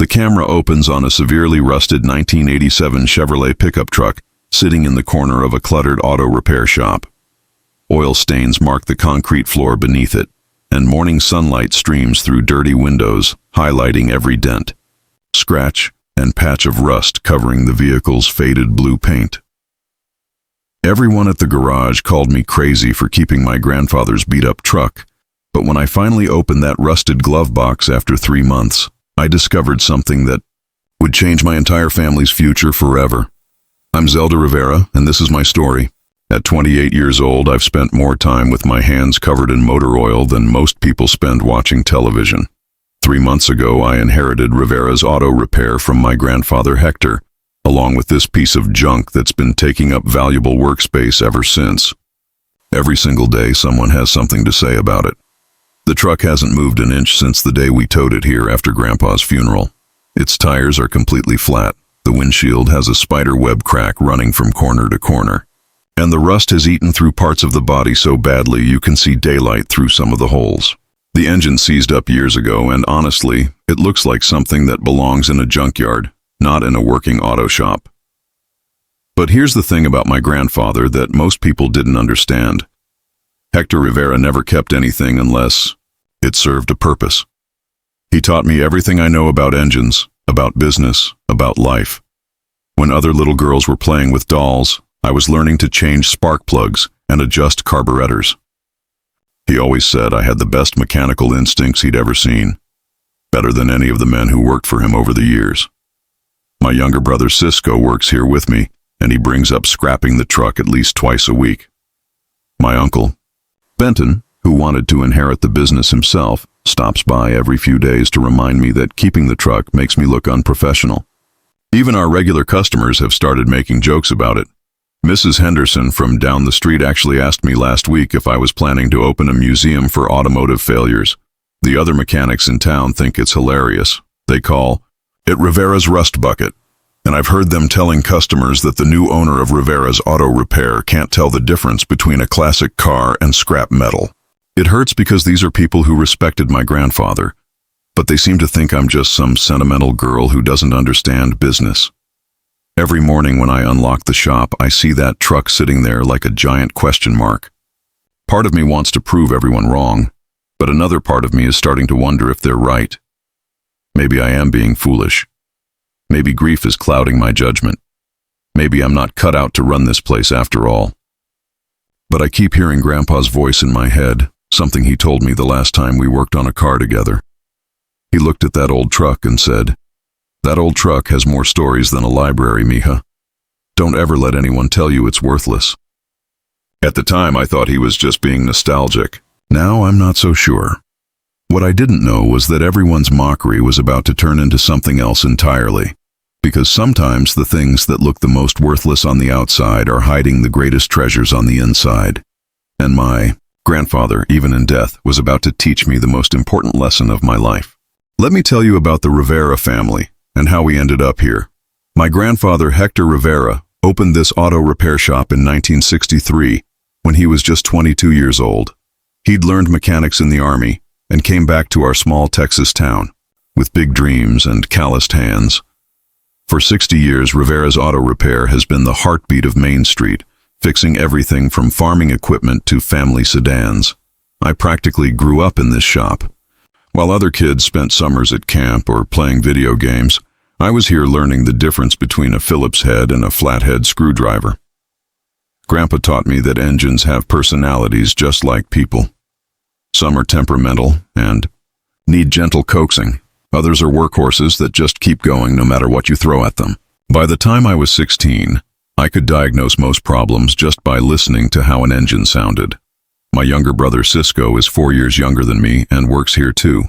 camera opens on a severely rusted 1987 Chevrolet pickup truck sitting in the corner of a cluttered auto repair shop. Oil stains mark the concrete floor beneath it, and morning sunlight streams through dirty windows, highlighting every dent, scratch, and patch of rust covering the vehicle's faded blue paint. Everyone at the garage called me crazy for keeping my grandfather's beat-up truck, but when I finally opened that rusted glove box after 3 months, I discovered something that would change my entire family's future forever. I'm Zelda Rivera, and this is my story. At 28 years old, I've spent more time with my hands covered in motor oil than most people spend watching television. 3 months ago, I inherited Rivera's auto repair from my grandfather Hector, along with this piece of junk that's been taking up valuable workspace ever since. Every single day, someone has something to say about it. The truck hasn't moved an inch since the day we towed it here after Grandpa's funeral. Its tires are completely flat, the windshield has a spider web crack running from corner to corner, and the rust has eaten through parts of the body so badly you can see daylight through some of the holes. The engine seized up years ago, and honestly, it looks like something that belongs in a junkyard, not in a working auto shop. But here's the thing about my grandfather that most people didn't understand. Hector Rivera never kept anything unless it served a purpose. He taught me everything I know about engines, about business, about life. When other little girls were playing with dolls, I was learning to change spark plugs and adjust carburetors. He always said I had the best mechanical instincts he'd ever seen, better than any of the men who worked for him over the years. My younger brother Cisco works here with me, and he brings up scrapping the truck at least twice a week. My uncle, Benton, who wanted to inherit the business himself, stops by every few days to remind me that keeping the truck makes me look unprofessional. Even our regular customers have started making jokes about it. Mrs. Henderson from down the street actually asked me last week if I was planning to open a museum for automotive failures. The other mechanics in town think it's hilarious. They call it Rivera's Rust Bucket, and I've heard them telling customers that the new owner of Rivera's Auto Repair can't tell the difference between a classic car and scrap metal. It hurts because these are people who respected my grandfather, but they seem to think I'm just some sentimental girl who doesn't understand business. Every morning when I unlock the shop, I see that truck sitting there like a giant question mark. Part of me wants to prove everyone wrong, but another part of me is starting to wonder if they're right. Maybe I am being foolish. Maybe grief is clouding my judgment. Maybe I'm not cut out to run this place after all. But I keep hearing Grandpa's voice in my head, something he told me the last time we worked on a car together. He looked at that old truck and said, "That old truck has more stories than a library, mija. Don't ever let anyone tell you it's worthless." At the time, I thought he was just being nostalgic. Now I'm not so sure. What I didn't know was that everyone's mockery was about to turn into something else entirely. Because sometimes the things that look the most worthless on the outside are hiding the greatest treasures on the inside. And my grandfather, even in death, was about to teach me the most important lesson of my life. Let me tell you about the Rivera family and how we ended up here. My grandfather, Hector Rivera, opened this auto repair shop in 1963 when he was just 22 years old. He'd learned mechanics in the Army and came back to our small Texas town with big dreams and calloused hands. For 60 years, Rivera's Auto Repair has been the heartbeat of Main Street, fixing everything from farming equipment to family sedans. I practically grew up in this shop. While other kids spent summers at camp or playing video games, I was here learning the difference between a Phillips head and a flathead screwdriver. Grandpa taught me that engines have personalities just like people. Some are temperamental and need gentle coaxing. Others are workhorses that just keep going no matter what you throw at them. By the time I was 16, I could diagnose most problems just by listening to how an engine sounded. My younger brother Cisco is 4 years younger than me and works here too,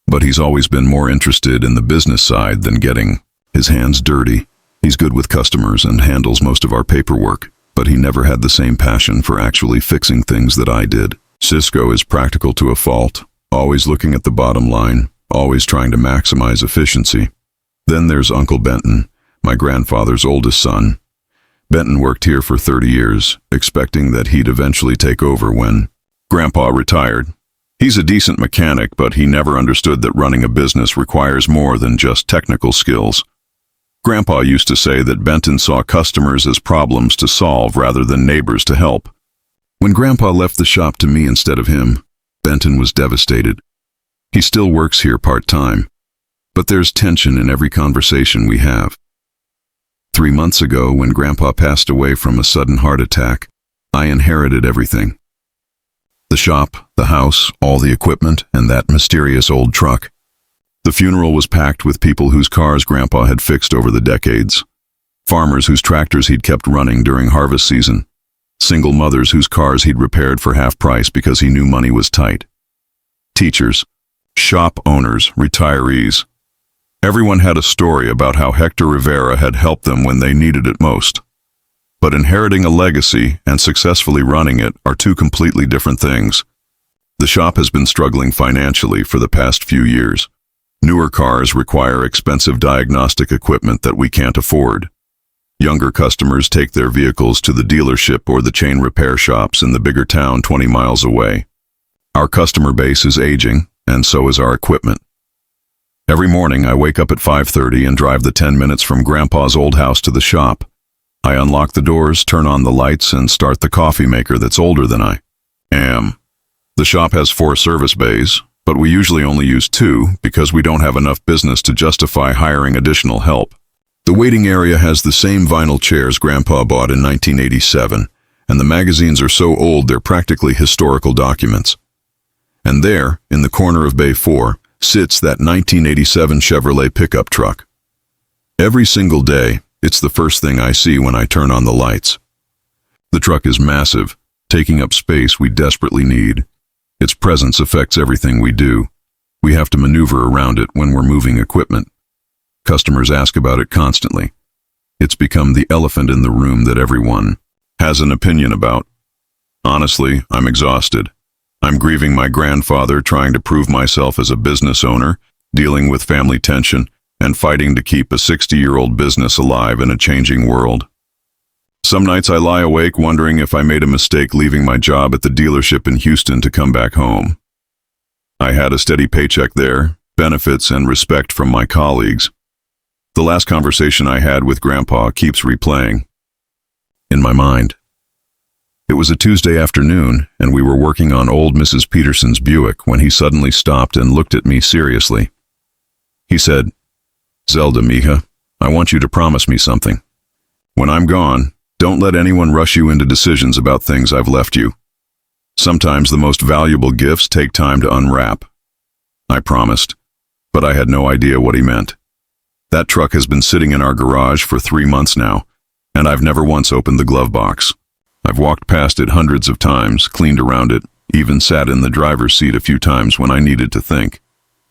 but he's always been more interested in the business side than getting his hands dirty. He's good with customers and handles most of our paperwork, but he never had the same passion for actually fixing things that I did. Cisco is practical to a fault, always looking at the bottom line, always trying to maximize efficiency. Then there's Uncle Benton, my grandfather's oldest son. Benton worked here for 30 years, expecting that he'd eventually take over when Grandpa retired. He's a decent mechanic, but he never understood that running a business requires more than just technical skills. Grandpa used to say that Benton saw customers as problems to solve rather than neighbors to help. When Grandpa left the shop to me instead of him, Benton was devastated. He still works here part-time, but there's tension in every conversation we have. 3 months ago, when Grandpa passed away from a sudden heart attack, I inherited everything. The shop, the house, all the equipment, and that mysterious old truck. The funeral was packed with people whose cars Grandpa had fixed over the decades. Farmers whose tractors he'd kept running during harvest season. Single mothers whose cars he'd repaired for half price because he knew money was tight. Teachers, shop owners, retirees. Everyone had a story about how Hector Rivera had helped them when they needed it most. But inheriting a legacy and successfully running it are two completely different things. The shop has been struggling financially for the past few years. Newer cars require expensive diagnostic equipment that we can't afford. Younger customers take their vehicles to the dealership or the chain repair shops in the bigger town 20 miles away. Our customer base is aging, and so is our equipment. Every morning I wake up at 5:30 and drive the 10 minutes from Grandpa's old house to the shop. I unlock the doors, turn on the lights, and start the coffee maker that's older than I am. The shop has 4 service bays, but we usually only use 2 because we don't have enough business to justify hiring additional help. The waiting area has the same vinyl chairs Grandpa bought in 1987, and the magazines are so old they're practically historical documents. And there, in the corner of Bay 4, sits that 1987 Chevrolet pickup truck. Every single day, it's the first thing I see when I turn on the lights. The truck is massive, taking up space we desperately need. Its presence affects everything we do. We have to maneuver around it when we're moving equipment. Customers ask about it constantly. It's become the elephant in the room that everyone has an opinion about. Honestly, I'm exhausted. I'm grieving my grandfather, trying to prove myself as a business owner, dealing with family tension, and fighting to keep a 60-year-old business alive in a changing world. Some nights I lie awake wondering if I made a mistake leaving my job at the dealership in Houston to come back home. I had a steady paycheck there, benefits, and respect from my colleagues. The last conversation I had with Grandpa keeps replaying in my mind. It was a Tuesday afternoon, and we were working on old Mrs. Peterson's Buick when he suddenly stopped and looked at me seriously. He said, "Zelda, mija, I want you to promise me something. When I'm gone, don't let anyone rush you into decisions about things I've left you. Sometimes the most valuable gifts take time to unwrap." I promised, but I had no idea what he meant. That truck has been sitting in our garage for 3 months now, and I've never once opened the glove box. I've walked past it hundreds of times, cleaned around it, even sat in the driver's seat a few times when I needed to think.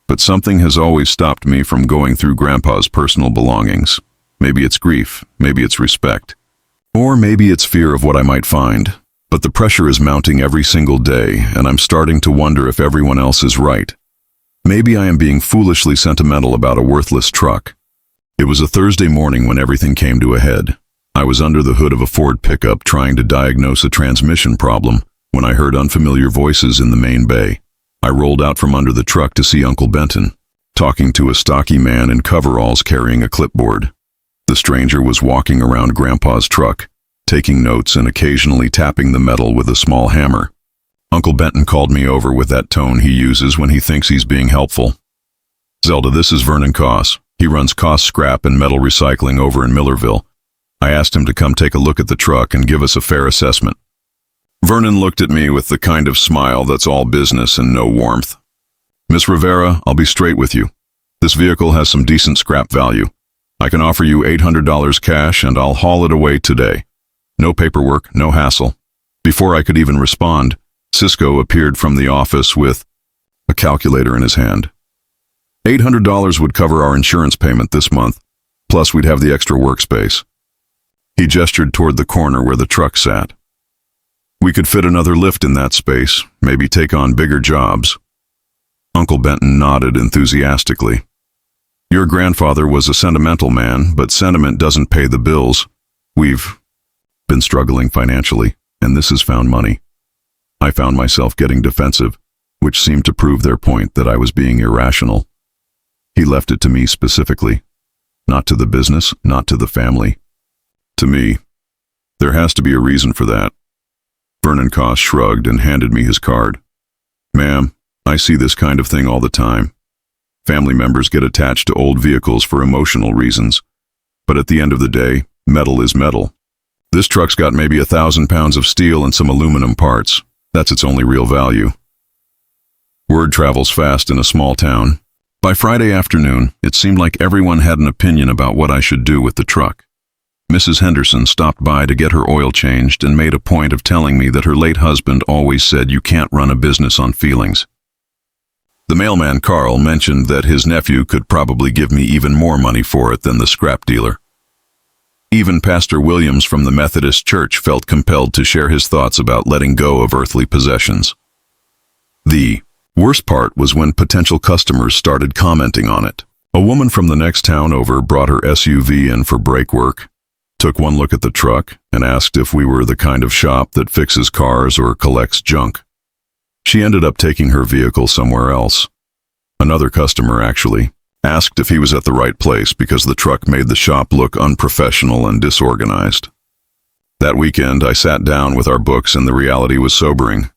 But something has always stopped me from going through Grandpa's personal belongings. Maybe it's grief, maybe it's respect, or maybe it's fear of what I might find. But the pressure is mounting every single day, and I'm starting to wonder if everyone else is right. Maybe I am being foolishly sentimental about a worthless truck. It was a Thursday morning when everything came to a head. I was under the hood of a Ford pickup trying to diagnose a transmission problem when I heard unfamiliar voices in the main bay. I rolled out from under the truck to see Uncle Benton, talking to a stocky man in coveralls carrying a clipboard. The stranger was walking around Grandpa's truck, taking notes and occasionally tapping the metal with a small hammer. Uncle Benton called me over with that tone he uses when he thinks he's being helpful. "Zelda, this is Vernon Koss. He runs Koss Scrap and Metal Recycling over in Millerville. I asked him to come take a look at the truck and give us a fair assessment." Vernon looked at me with the kind of smile that's all business and no warmth. "Miss Rivera, I'll be straight with you. This vehicle has some decent scrap value. I can offer you $800 cash and I'll haul it away today. No paperwork, no hassle." Before I could even respond, Cisco appeared from the office with a calculator in his hand. $800 would cover our insurance payment this month, plus we'd have the extra workspace. He gestured toward the corner where the truck sat. "We could fit another lift in that space, maybe take on bigger jobs." Uncle Benton nodded enthusiastically. "Your grandfather was a sentimental man, but sentiment doesn't pay the bills. We've been struggling financially, and this has found money." I found myself getting defensive. which seemed to prove their point that I was being irrational. He left it to me specifically. Not to the business, not to the family. To me. There has to be a reason for that. Vernon Koss shrugged and handed me his card. Ma'am, I see this kind of thing all the time. Family members get attached to old vehicles for emotional reasons. But at the end of the day, metal is metal. This truck's got maybe 1,000 pounds of steel and some aluminum parts. That's its only real value. Word travels fast in a small town. By Friday afternoon, it seemed like everyone had an opinion about what I should do with the truck. Mrs. Henderson stopped by to get her oil changed and made a point of telling me that her late husband always said you can't run a business on feelings. The mailman Carl mentioned that his nephew could probably give me even more money for it than the scrap dealer. Even Pastor Williams from the Methodist Church felt compelled to share his thoughts about letting go of earthly possessions. The worst part was when potential customers started commenting on it. A woman from the next town over brought her SUV in for brake work, took one look at the truck, and asked if we were the kind of shop that fixes cars or collects junk. She ended up taking her vehicle somewhere else. Another customer, actually, asked if he was at the right place because the truck made the shop look unprofessional and disorganized. That weekend, I sat down with our books and the reality was sobering.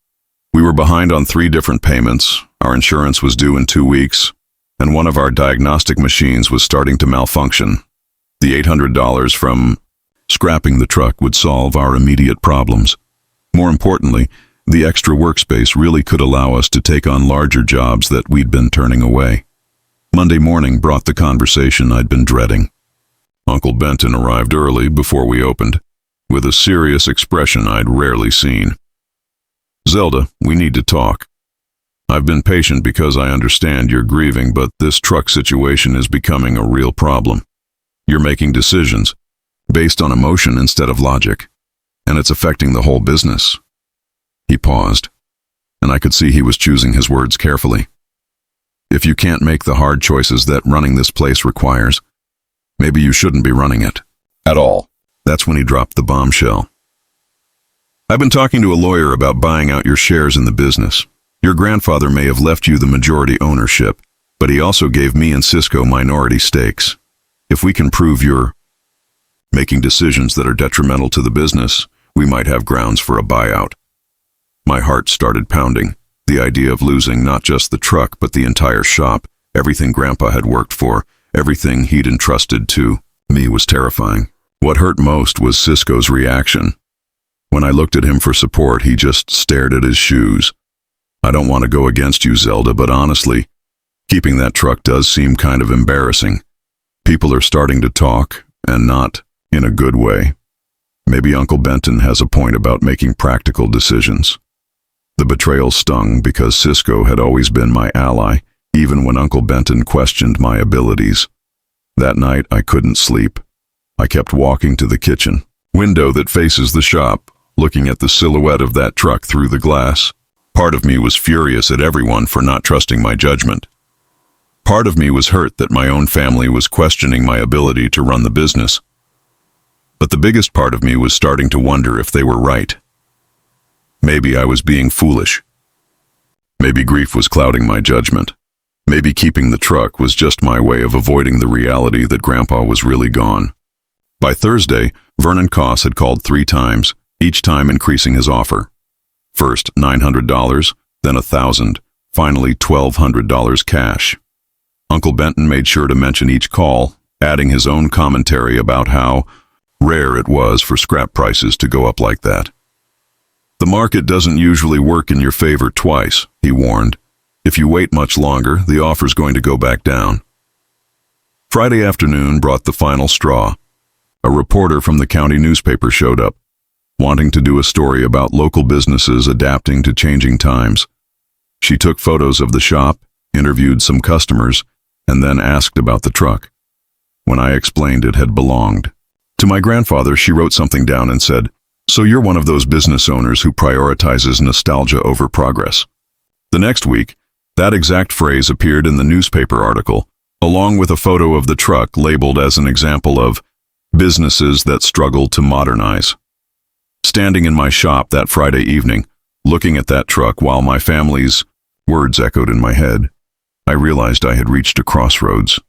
We were behind on 3 different payments, our insurance was due in 2 weeks, and one of our diagnostic machines was starting to malfunction. The $800 from scrapping the truck would solve our immediate problems. More importantly, the extra workspace really could allow us to take on larger jobs that we'd been turning away. Monday morning brought the conversation I'd been dreading. Uncle Benton arrived early before we opened, with a serious expression I'd rarely seen. Zelda, we need to talk. I've been patient because I understand you're grieving, but this truck situation is becoming a real problem. You're making decisions based on emotion instead of logic, and it's affecting the whole business. He paused, and I could see he was choosing his words carefully. If you can't make the hard choices that running this place requires, maybe you shouldn't be running it at all. That's when he dropped the bombshell. I've been talking to a lawyer about buying out your shares in the business. Your grandfather may have left you the majority ownership, but he also gave me and Cisco minority stakes. If we can prove you're making decisions that are detrimental to the business, we might have grounds for a buyout. My heart started pounding. The idea of losing not just the truck, but the entire shop, everything Grandpa had worked for, everything he'd entrusted to me was terrifying. What hurt most was Cisco's reaction. When I looked at him for support, he just stared at his shoes. I don't want to go against you, Zelda, but honestly, keeping that truck does seem kind of embarrassing. People are starting to talk, and not in a good way. Maybe Uncle Benton has a point about making practical decisions. The betrayal stung because Cisco had always been my ally, even when Uncle Benton questioned my abilities. That night, I couldn't sleep. I kept walking to the kitchen window that faces the shop, looking at the silhouette of that truck through the glass. Part of me was furious at everyone for not trusting my judgment. Part of me was hurt that my own family was questioning my ability to run the business. But the biggest part of me was starting to wonder if they were right. Maybe I was being foolish. Maybe grief was clouding my judgment. Maybe keeping the truck was just my way of avoiding the reality that Grandpa was really gone. By Thursday, Vernon Koss had called 3 times, each time increasing his offer. First $900, then $1,000, finally $1,200 cash. Uncle Benton made sure to mention each call, adding his own commentary about how rare it was for scrap prices to go up like that. The market doesn't usually work in your favor twice, he warned. If you wait much longer, the offer's going to go back down. Friday afternoon brought the final straw. A reporter from the county newspaper showed up, wanting to do a story about local businesses adapting to changing times. She took photos of the shop, interviewed some customers, and then asked about the truck. When I explained it had belonged to my grandfather, she wrote something down and said, "So you're one of those business owners who prioritizes nostalgia over progress." The next week, that exact phrase appeared in the newspaper article, along with a photo of the truck labeled as an example of businesses that struggle to modernize. Standing in my shop that Friday evening, looking at that truck while my family's Words echoed in my head. I realized I had reached a crossroads.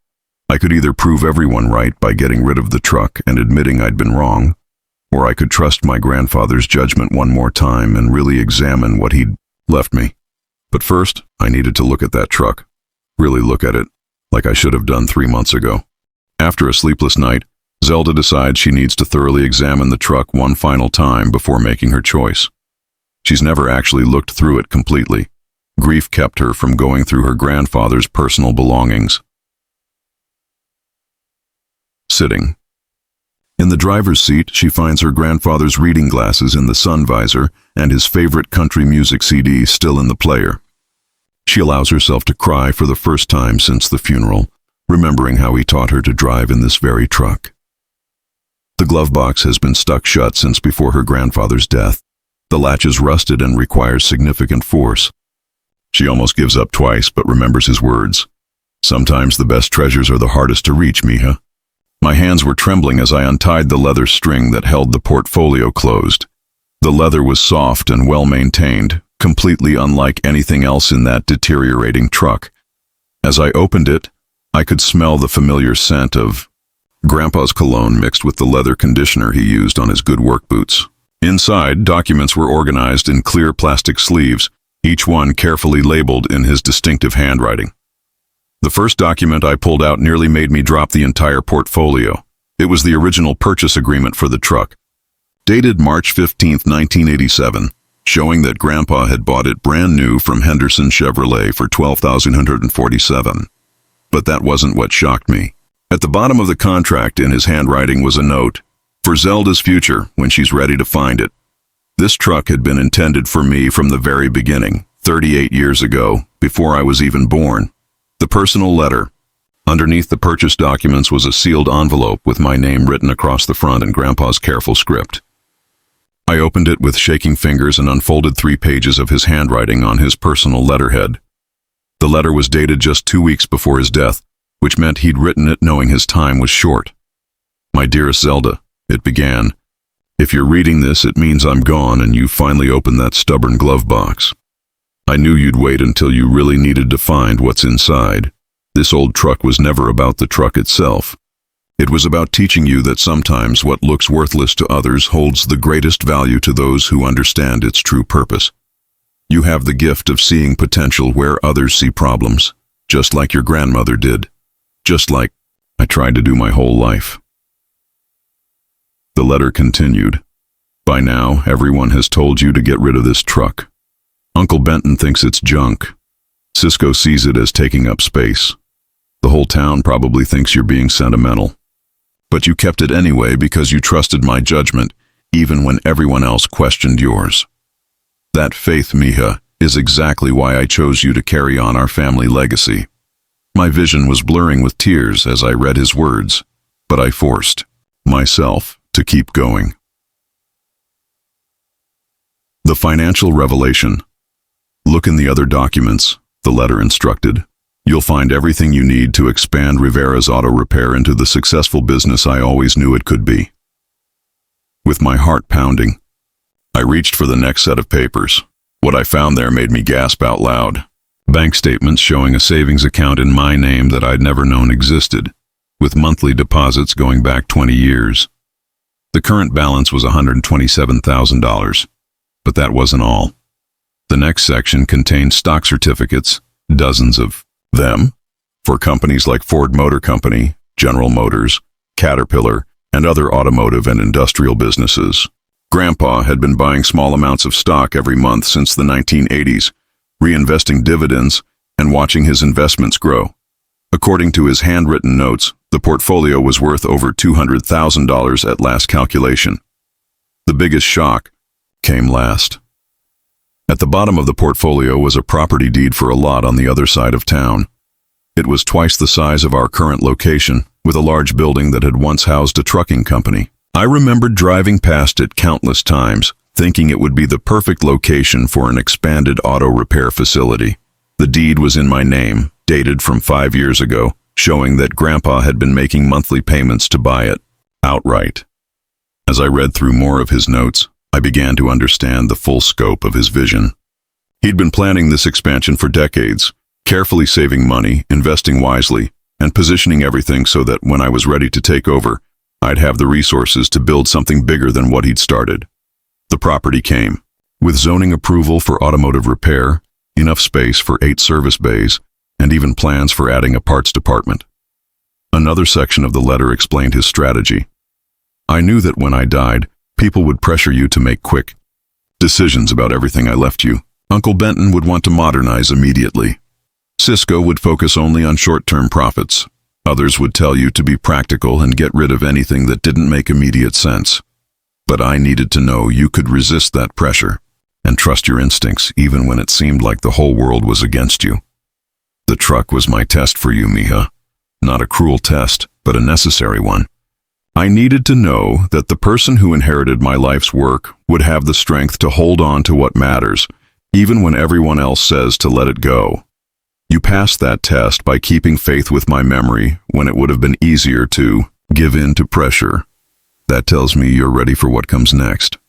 I could either prove everyone right by getting rid of the truck and admitting I'd been wrong, or I could trust my grandfather's judgment one more time and really examine what he'd left me. But first, I needed to look at that truck. Really look at it, like I should have done 3 months ago. After a sleepless night, Zelda decides she needs to thoroughly examine the truck one final time before making her choice. She's never actually looked through it completely. Grief kept her from going through her grandfather's personal belongings. Sitting. In the driver's seat, she finds her grandfather's reading glasses in the sun visor and his favorite country music CD still in the player. She allows herself to cry for the first time since the funeral, remembering how he taught her to drive in this very truck. The glove box has been stuck shut since before her grandfather's death. The latch is rusted and requires significant force. She almost gives up twice, but remembers his words. Sometimes the best treasures are the hardest to reach, Mija. My hands were trembling as I untied the leather string that held the portfolio closed. The leather was soft and well-maintained, completely unlike anything else in that deteriorating truck. As I opened it, I could smell the familiar scent of Grandpa's cologne mixed with the leather conditioner he used on his good work boots. Inside, documents were organized in clear plastic sleeves, each one carefully labeled in his distinctive handwriting. The first document I pulled out nearly made me drop the entire portfolio. It was the original purchase agreement for the truck, dated March 15, 1987, showing that Grandpa had bought it brand new from Henderson Chevrolet for $12,147. But that wasn't what shocked me. At the bottom of the contract in his handwriting was a note, "For Zelda's future, when she's ready to find it." This truck had been intended for me from the very beginning, 38 years ago, before I was even born. The personal letter. Underneath the purchase documents was a sealed envelope with my name written across the front in Grandpa's careful script. I opened it with shaking fingers and unfolded 3 pages of his handwriting on his personal letterhead. The letter was dated just 2 weeks before his death, which meant he'd written it knowing his time was short. "My dearest Zelda," it began, "if you're reading this, it means I'm gone and you finally opened that stubborn glove box. I knew you'd wait until you really needed to find what's inside. This old truck was never about the truck itself. It was about teaching you that sometimes what looks worthless to others holds the greatest value to those who understand its true purpose. You have the gift of seeing potential where others see problems, just like your grandmother did, just like I tried to do my whole life." The letter continued. "By now, everyone has told you to get rid of this truck. Uncle Benton thinks it's junk. Cisco sees it as taking up space. The whole town probably thinks you're being sentimental. But you kept it anyway because you trusted my judgment, even when everyone else questioned yours. That faith, Mija, is exactly why I chose you to carry on our family legacy." My vision was blurring with tears as I read his words, but I forced myself to keep going. The financial revelation. "Look in the other documents," the letter instructed. "You'll find everything you need to expand Rivera's Auto Repair into the successful business I always knew it could be." With my heart pounding, I reached for the next set of papers. What I found there made me gasp out loud. Bank statements showing a savings account in my name that I'd never known existed, with monthly deposits going back 20 years. The current balance was $127,000, but that wasn't all. The next section contained stock certificates, dozens of them, for companies like Ford Motor Company, General Motors, Caterpillar, and other automotive and industrial businesses. Grandpa had been buying small amounts of stock every month since the 1980s, reinvesting dividends and watching his investments grow. According to his handwritten notes, the portfolio was worth over $200,000 at last calculation. The biggest shock came last. At the bottom of the portfolio was a property deed for a lot on the other side of town. It was twice the size of our current location, with a large building that had once housed a trucking company. I remembered driving past it countless times, thinking it would be the perfect location for an expanded auto repair facility. The deed was in my name, dated from 5 years ago, showing that Grandpa had been making monthly payments to buy it, outright. As I read through more of his notes, I began to understand the full scope of his vision. He'd been planning this expansion for decades, carefully saving money, investing wisely, and positioning everything so that when I was ready to take over, I'd have the resources to build something bigger than what he'd started. The property came, with zoning approval for automotive repair, enough space for 8 service bays, and even plans for adding a parts department. Another section of the letter explained his strategy. I knew that when I died, people would pressure you to make quick decisions about everything I left you. Uncle Benton would want to modernize immediately. Cisco would focus only on short-term profits. Others would tell you to be practical and get rid of anything that didn't make immediate sense. But I needed to know you could resist that pressure and trust your instincts even when it seemed like the whole world was against you. The truck was my test for you, Mija. Not a cruel test, but a necessary one. I needed to know that the person who inherited my life's work would have the strength to hold on to what matters, even when everyone else says to let it go. You passed that test by keeping faith with my memory when it would have been easier to give in to pressure. That tells me you're ready for what comes next.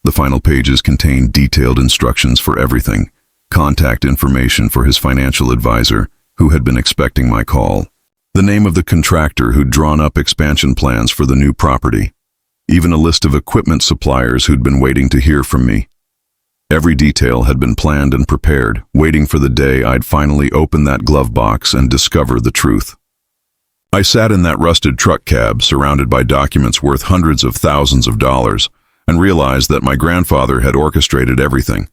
The final pages contain detailed instructions for everything, contact information for his financial advisor, who had been expecting my call, the name of the contractor who'd drawn up expansion plans for the new property, even a list of equipment suppliers who'd been waiting to hear from me. Every detail had been planned and prepared, waiting for the day I'd finally open that glove box and discover the truth. I sat in that rusted truck cab, surrounded by documents worth hundreds of thousands of dollars, and realized that my grandfather had orchestrated everything.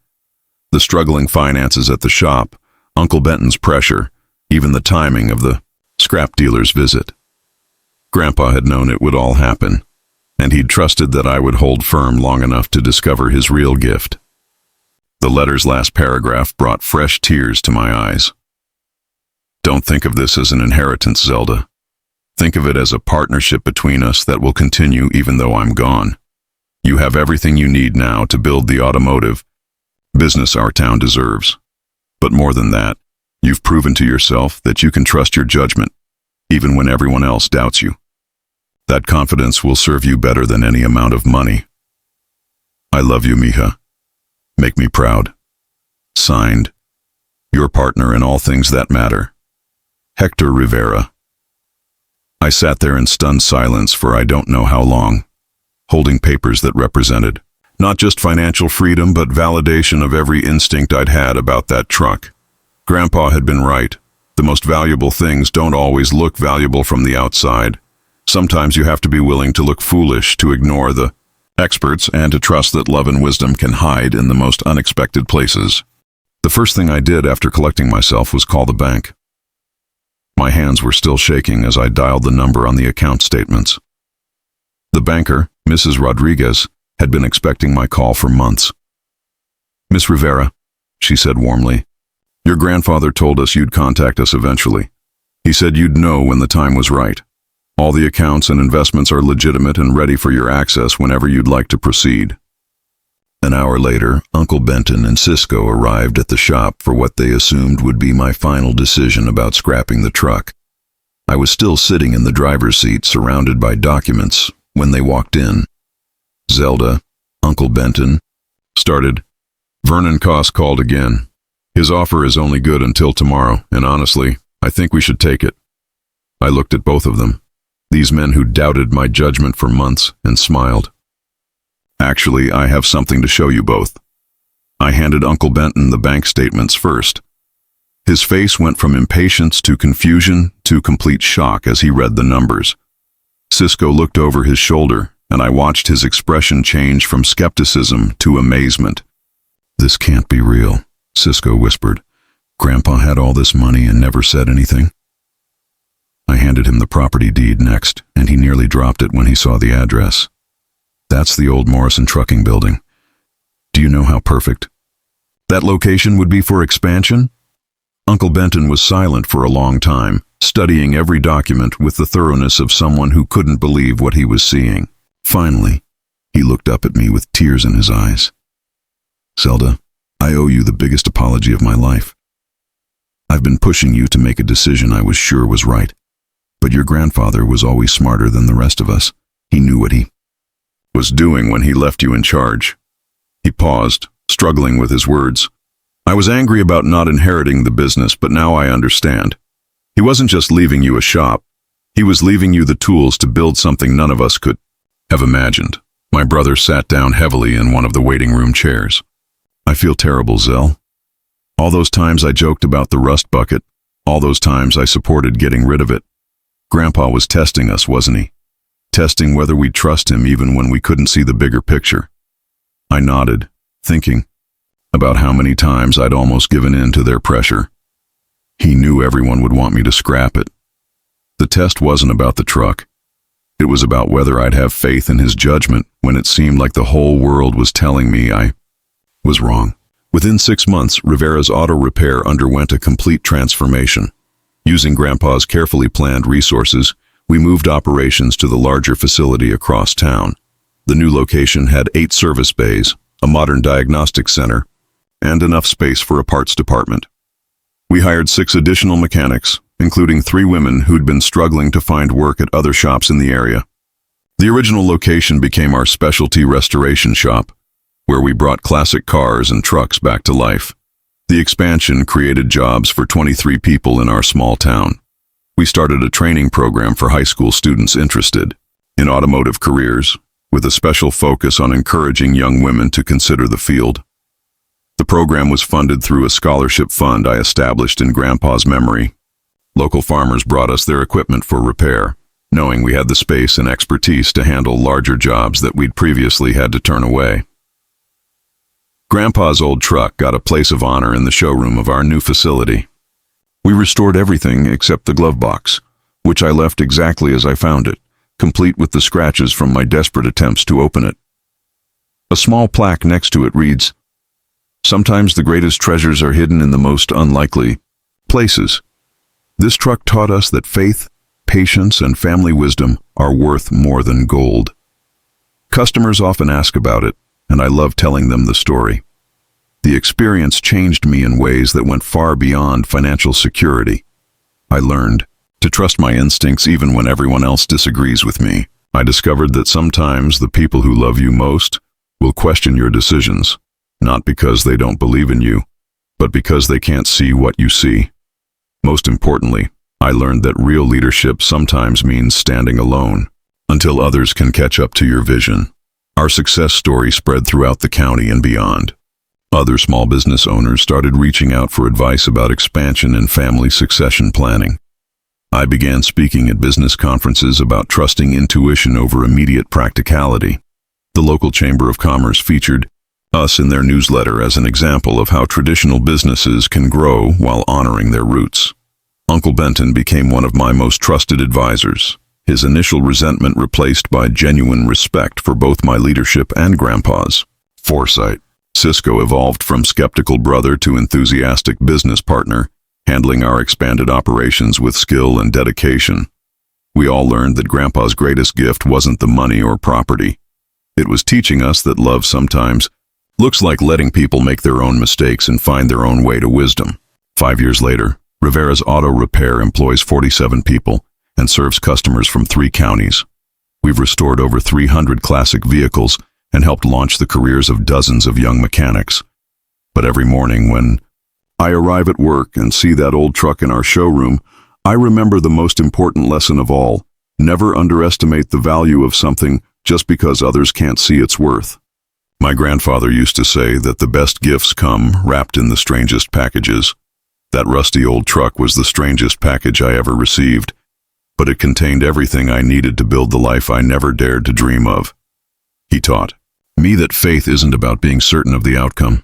The struggling finances at the shop, Uncle Benton's pressure, even the timing of the scrap dealer's visit. Grandpa had known it would all happen, and he'd trusted that I would hold firm long enough to discover his real gift. The letter's last paragraph brought fresh tears to my eyes. Don't think of this as an inheritance, Zelda. Think of it as a partnership between us that will continue even though I'm gone. You have everything you need now to build the automotive business our town deserves. But more than that, you've proven to yourself that you can trust your judgment, even when everyone else doubts you. That confidence will serve you better than any amount of money. I love you, Mija. Make me proud. Signed, your partner in all things that matter, Hector Rivera. I sat there in stunned silence for I don't know how long, holding papers that represented not just financial freedom but validation of every instinct I'd had about that truck. Grandpa had been right. The most valuable things don't always look valuable from the outside. Sometimes you have to be willing to look foolish, to ignore the experts, and to trust that love and wisdom can hide in the most unexpected places. The first thing I did after collecting myself was call the bank. My hands were still shaking as I dialed the number on the account statements. The banker, Mrs. Rodriguez, had been expecting my call for months. "Miss Rivera," she said warmly, "your grandfather told us you'd contact us eventually. He said you'd know when the time was right. All the accounts and investments are legitimate and ready for your access whenever you'd like to proceed." An hour later, Uncle Benton and Cisco arrived at the shop for what they assumed would be my final decision about scrapping the truck. I was still sitting in the driver's seat, surrounded by documents, when they walked in. Zelda, Uncle Benton, started. "Vernon Koss called again. His offer is only good until tomorrow, and honestly, I think we should take it." I looked at both of them, these men who doubted my judgment for months, and smiled. "Actually, I have something to show you both." I handed Uncle Benton the bank statements first. His face went from impatience to confusion to complete shock as he read the numbers. Cisco looked over his shoulder, and I watched his expression change from skepticism to amazement. "This can't be real," Cisco whispered. "Grandpa had all this money and never said anything?" I handed him the property deed next, and he nearly dropped it when he saw the address. "That's the old Morrison Trucking building. Do you know how perfect that location would be for expansion?" Uncle Benton was silent for a long time, studying every document with the thoroughness of someone who couldn't believe what he was seeing. Finally, he looked up at me with tears in his eyes. "Zelda, I owe you the biggest apology of my life. I've been pushing you to make a decision I was sure was right. But your grandfather was always smarter than the rest of us. He knew what he was doing when he left you in charge." He paused, struggling with his words. I was angry about not inheriting the business, but now I understand. He wasn't just leaving you a shop. He was leaving you the tools to build something none of us could have imagined. My brother sat down heavily in one of the waiting room chairs. I feel terrible, Zell. All those times I joked about the rust bucket, all those times I supported getting rid of it. Grandpa was testing us, wasn't he? Testing whether we'd trust him even when we couldn't see the bigger picture. I nodded, thinking about how many times I'd almost given in to their pressure. He knew everyone would want me to scrap it. The test wasn't about the truck. It was about whether I'd have faith in his judgment when it seemed like the whole world was telling me I was wrong. Within 6 months, Rivera's auto repair underwent a complete transformation. Using Grandpa's carefully planned resources, we moved operations to the larger facility across town. The new location had 8 service bays, a modern diagnostic center, and enough space for a parts department. We hired 6 additional mechanics, including 3 women who'd been struggling to find work at other shops in the area. The original location became our specialty restoration shop, where we brought classic cars and trucks back to life. The expansion created jobs for 23 people in our small town. We started a training program for high school students interested in automotive careers, with a special focus on encouraging young women to consider the field. The program was funded through a scholarship fund I established in Grandpa's memory. Local farmers brought us their equipment for repair, knowing we had the space and expertise to handle larger jobs that we'd previously had to turn away. Grandpa's old truck got a place of honor in the showroom of our new facility. We restored everything except the Glovebox, which I left exactly as I found it, complete with the scratches from my desperate attempts to open it. A small plaque next to it reads, "Sometimes the greatest treasures are hidden in the most unlikely places." This truck taught us that faith, patience, and family wisdom are worth more than gold. Customers often ask about it, and I love telling them the story. The experience changed me in ways that went far beyond financial security. I learned to trust my instincts even when everyone else disagrees with me. I discovered that sometimes the people who love you most will question your decisions, not because they don't believe in you, but because they can't see what you see. Most importantly, I learned that real leadership sometimes means standing alone until others can catch up to your vision. Our success story spread throughout the county and beyond. Other small business owners started reaching out for advice about expansion and family succession planning. I began speaking at business conferences about trusting intuition over immediate practicality. The local Chamber of Commerce featured us in their newsletter as an example of how traditional businesses can grow while honoring their roots. Uncle Benton became one of my most trusted advisors, his initial resentment replaced by genuine respect for both my leadership and Grandpa's foresight. Cisco evolved from skeptical brother to enthusiastic business partner, handling our expanded operations with skill and dedication. We all learned that Grandpa's greatest gift wasn't the money or property. It was teaching us that love sometimes looks like letting people make their own mistakes and find their own way to wisdom. 5 years later, Rivera's Auto Repair employs 47 people and serves customers from 3 counties. We've restored over 300 classic vehicles and helped launch the careers of dozens of young mechanics. But every morning when I arrive at work and see that old truck in our showroom, I remember the most important lesson of all: never underestimate the value of something just because others can't see its worth. My grandfather used to say that the best gifts come wrapped in the strangest packages. That rusty old truck was the strangest package I ever received, but it contained everything I needed to build the life I never dared to dream of. He taught me that faith isn't about being certain of the outcome.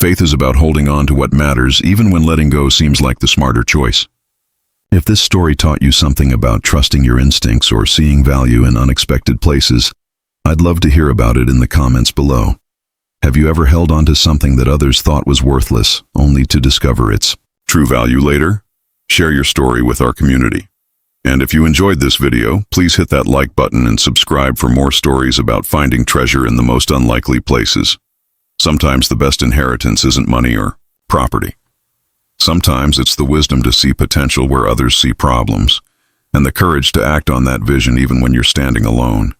Faith is about holding on to what matters even when letting go seems like the smarter choice. If this story taught you something about trusting your instincts or seeing value in unexpected places, I'd love to hear about it in the comments below. Have you ever held on to something that others thought was worthless, only to discover its true value later? Share your story with our community. And if you enjoyed this video, please hit that like button and subscribe for more stories about finding treasure in the most unlikely places. Sometimes the best inheritance isn't money or property. Sometimes it's the wisdom to see potential where others see problems, and the courage to act on that vision even when you're standing alone.